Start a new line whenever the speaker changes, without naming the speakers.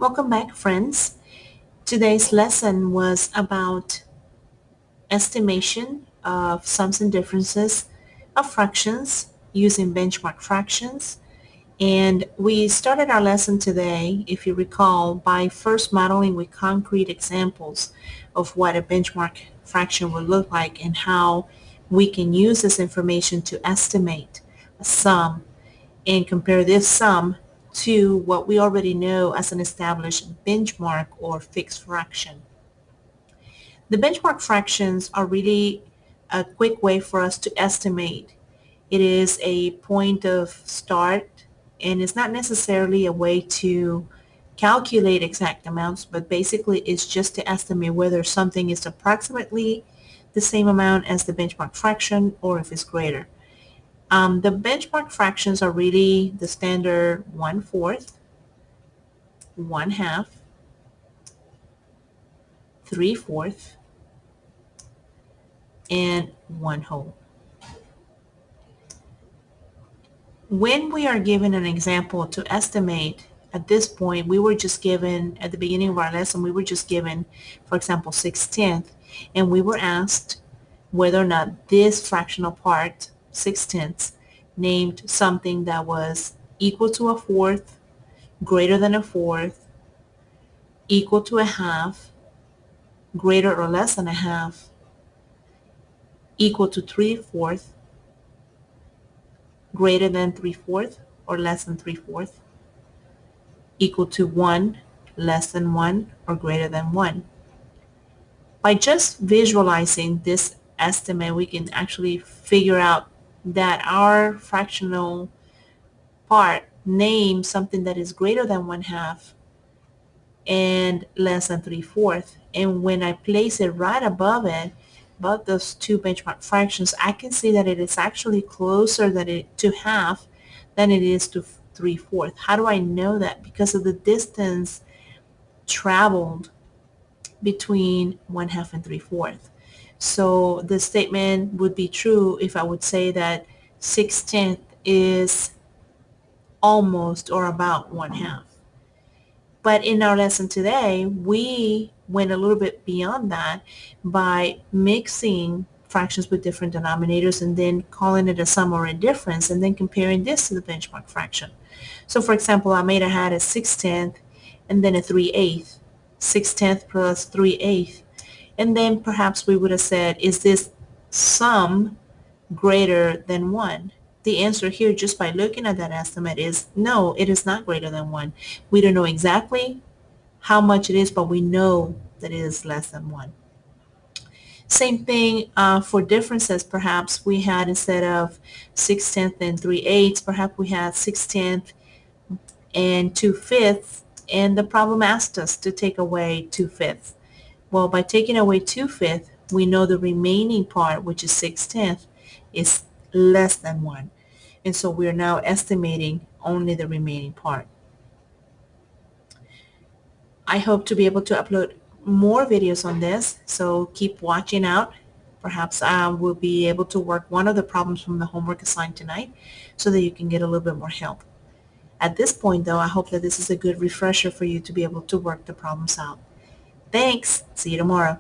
Welcome back, friends. Today's lesson was about estimation of sums and differences of fractions using benchmark fractions. And we started our lesson today, if you recall, by first modeling with concrete examples of what a benchmark fraction would look like and how we can use this information to estimate a sum and compare this sum to what we already know as an established benchmark or fixed fraction. The benchmark fractions are really a quick way for us to estimate. It is a point of start, and it's not necessarily a way to calculate exact amounts, but basically it's just to estimate whether something is approximately the same amount as the benchmark fraction or if it's greater. The benchmark fractions are really the standard 1/4, 1/2, 3/4, and 1/2. When we are given an example to estimate, at this point, we were just given, at the beginning of our lesson, we were just given, for example, 6/10, and we were asked whether or not this fractional part, 6/10, named something that was equal to a fourth, greater than a fourth, equal to a half, greater or less than a half, equal to 3/4, greater than 3/4 or less than 3/4, equal to 1, less than 1, or greater than 1. By just visualizing this estimate, we can actually figure out that our fractional part names something that is greater than 1/2 and less than 3/4. And when I place it right above it, above those two benchmark fractions, I can see that it is actually closer to half than it is to 3/4. How do I know that? Because of the distance traveled between 1/2 and 3/4. So the statement would be true if I would say that 6/10 is almost or about 1/2. But in our lesson today, we went a little bit beyond that by mixing fractions with different denominators and then calling it a sum or a difference and then comparing this to the benchmark fraction. So for example, I might have had a 6/10 and then a 3/8, 6/10 plus 3/8. And then perhaps we would have said, is this sum greater than 1? The answer here, just by looking at that estimate, is no, it is not greater than 1. We don't know exactly how much it is, but we know that it is less than 1. Same thing for differences. Perhaps we had, instead of 6/10 and 3/8, perhaps we had 6/10 and 2/5, and the problem asked us to take away 2/5. Well, by taking away 2/5, we know the remaining part, which is 6/10, is less than 1. And so we're now estimating only the remaining part. I hope to be able to upload more videos on this, so keep watching out. Perhaps we'll be able to work one of the problems from the homework assigned tonight so that you can get a little bit more help. At this point, though, I hope that this is a good refresher for you to be able to work the problems out. Thanks. See you tomorrow.